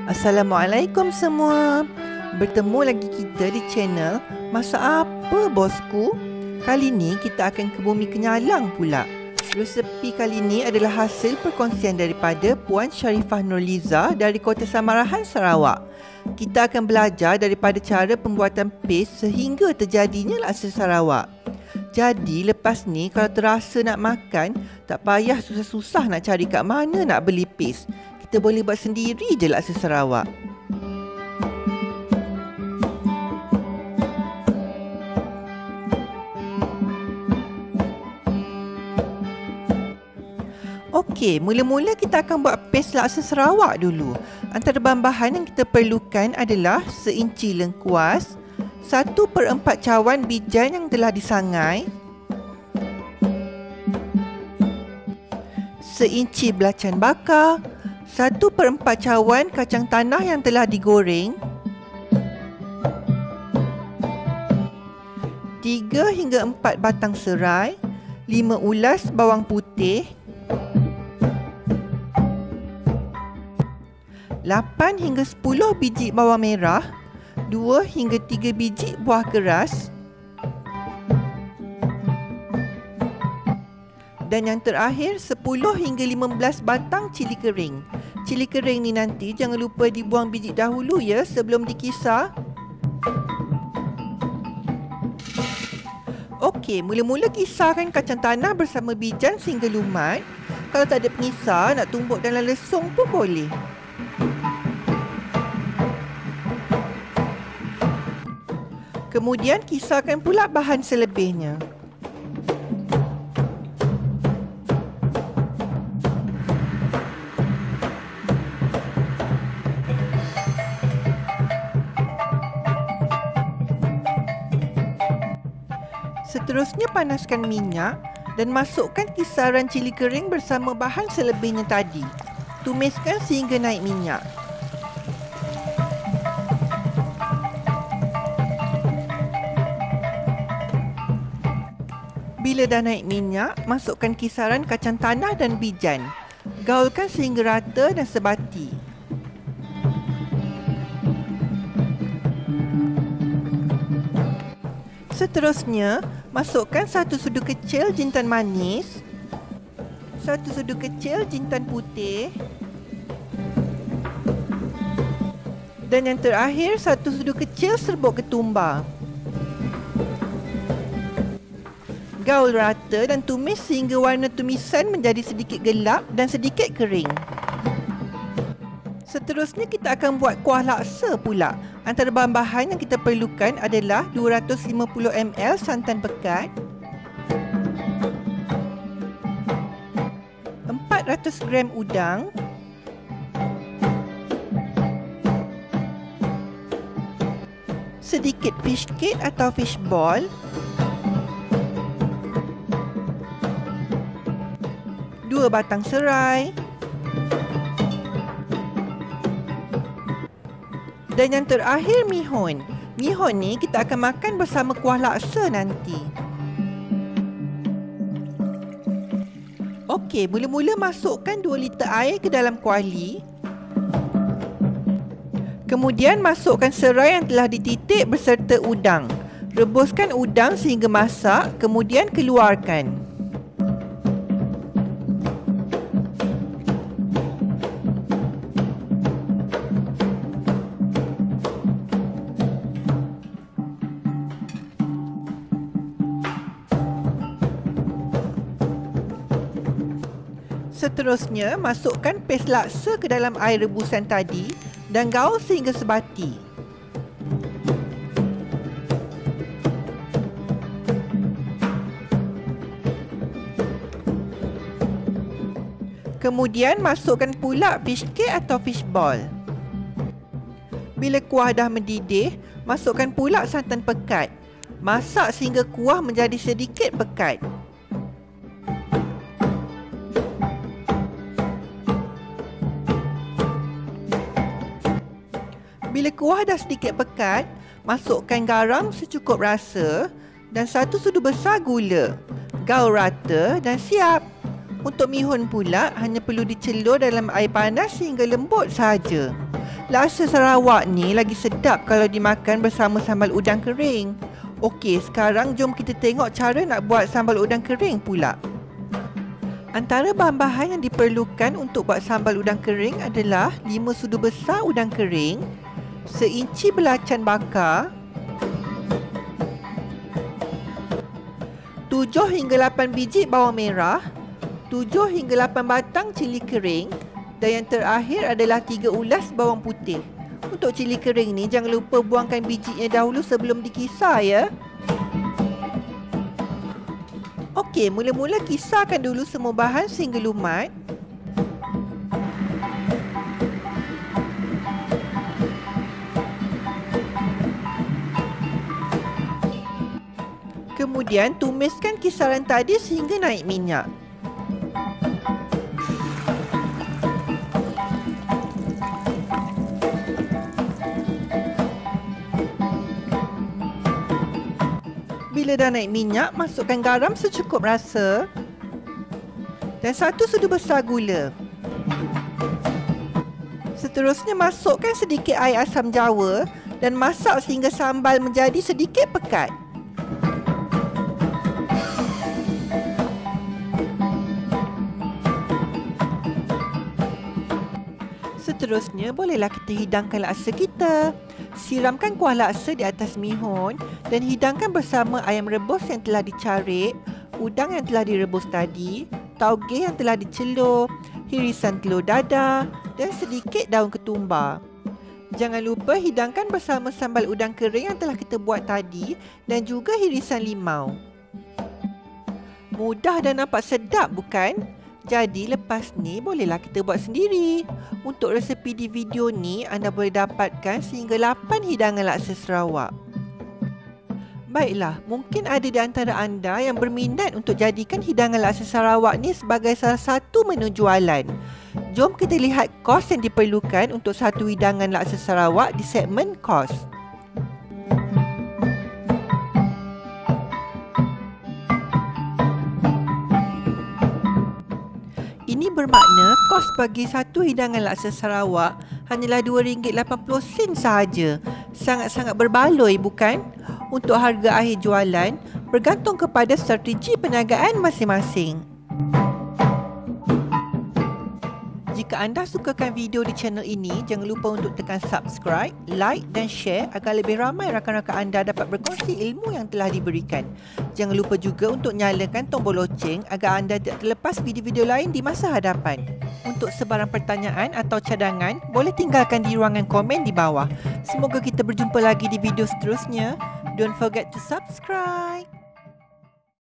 Assalamualaikum semua. Bertemu lagi kita di channel Masak Apa Bosku. Kali ni kita akan ke Bumi Kenyalang pula. Resepi kali ni adalah hasil perkongsian daripada Puan Sharifah Norliza dari Kota Samarahan, Sarawak. Kita akan belajar daripada cara pembuatan pes sehingga terjadinya laksa Sarawak. Jadi lepas ni kalau terasa nak makan, tak payah susah-susah nak cari kat mana nak beli pes. Kita boleh buat sendiri je laksa Sarawak. Okey, mula-mula kita akan buat pes laksa Sarawak dulu. Antara bahan-bahan yang kita perlukan adalah seinci lengkuas, 1/4 cawan bijan yang telah disangai, seinci belacan bakar, 1/4 cawan kacang tanah yang telah digoreng, 3 hingga 4 batang serai, 5 ulas bawang putih, 8 hingga 10 biji bawang merah, 2 hingga 3 biji buah keras, dan yang terakhir 10 hingga 15 batang cili kering. Cili kering ni nanti jangan lupa dibuang biji dahulu ya sebelum dikisar. Okey, mula-mula kisarkan kacang tanah bersama bijan sehingga lumat. Kalau tak ada pengisar, nak tumbuk dalam lesung pun boleh. Kemudian kisarkan pula bahan selebihnya. Seterusnya panaskan minyak dan masukkan kisaran cili kering bersama bahan selebihnya tadi. Tumiskan sehingga naik minyak. Bila dah naik minyak, masukkan kisaran kacang tanah dan bijan. Gaulkan sehingga rata dan sebati. Seterusnya, masukkan 1 sudu kecil jintan manis, 1 sudu kecil jintan putih, dan yang terakhir 1 sudu kecil serbuk ketumbar. Gaul rata dan tumis sehingga warna tumisan menjadi sedikit gelap dan sedikit kering. Seterusnya kita akan buat kuah laksa pula. Antara bahan-bahan yang kita perlukan adalah 250 ml santan pekat, 400 gram udang, sedikit fish cake atau fish ball, 2 batang serai, dan yang terakhir mihun. Mihun ni kita akan makan bersama kuah laksa nanti. Okey, mula-mula masukkan 2 liter air ke dalam kuali. Kemudian masukkan serai yang telah dititik beserta udang. Rebuskan udang sehingga masak, kemudian keluarkan. Seterusnya, masukkan pes laksa ke dalam air rebusan tadi dan gaul sehingga sebati. Kemudian masukkan pula fish cake atau fish ball. Bila kuah dah mendidih, masukkan pula santan pekat. Masak sehingga kuah menjadi sedikit pekat. Bila kuah dah sedikit pekat, masukkan garam secukup rasa dan 1 sudu besar gula. Gaul rata dan siap. Untuk mihun pula hanya perlu dicelur dalam air panas sehingga lembut sahaja. Laksa Sarawak ni lagi sedap kalau dimakan bersama sambal udang kering. Okey, sekarang jom kita tengok cara nak buat sambal udang kering pula. Antara bahan-bahan yang diperlukan untuk buat sambal udang kering adalah 5 sudu besar udang kering, seinci belacan bakar, 7 hingga 8 biji bawang merah, 7 hingga 8 batang cili kering, dan yang terakhir adalah 3 ulas bawang putih. Untuk cili kering ni jangan lupa buangkan bijinya dahulu sebelum dikisar ya. Okey, mula-mula kisarkan dulu semua bahan sehingga lumat. Kemudian tumiskan kisaran tadi sehingga naik minyak. Bila dah naik minyak, masukkan garam secukup rasa dan 1 sudu besar gula. Seterusnya masukkan sedikit air asam jawa dan masak sehingga sambal menjadi sedikit pekat. Seterusnya, bolehlah kita hidangkan laksa kita. Siramkan kuah laksa di atas mihun dan hidangkan bersama ayam rebus yang telah dicarik, udang yang telah direbus tadi, tauge yang telah dicelur, hirisan telur dadah dan sedikit daun ketumbar. Jangan lupa hidangkan bersama sambal udang kering yang telah kita buat tadi dan juga hirisan limau. Mudah dan nampak sedap bukan? Jadi lepas ni bolehlah kita buat sendiri. Untuk resepi di video ni anda boleh dapatkan sehingga 8 hidangan laksa Sarawak. Baiklah, mungkin ada di antara anda yang berminat untuk jadikan hidangan laksa Sarawak ni sebagai salah satu menu jualan. Jom kita lihat kos yang diperlukan untuk satu hidangan laksa Sarawak di segmen kos. Ini bermakna kos bagi satu hidangan laksa Sarawak hanyalah RM2.80 sahaja. Sangat-sangat berbaloi bukan? Untuk harga akhir jualan bergantung kepada strategi perniagaan masing-masing. Jika anda sukakan video di channel ini, jangan lupa untuk tekan subscribe, like dan share agar lebih ramai rakan-rakan anda dapat berkongsi ilmu yang telah diberikan. Jangan lupa juga untuk nyalakan tombol loceng agar anda tidak terlepas video-video lain di masa hadapan. Untuk sebarang pertanyaan atau cadangan, boleh tinggalkan di ruangan komen di bawah. Semoga kita berjumpa lagi di video seterusnya. Don't forget to subscribe.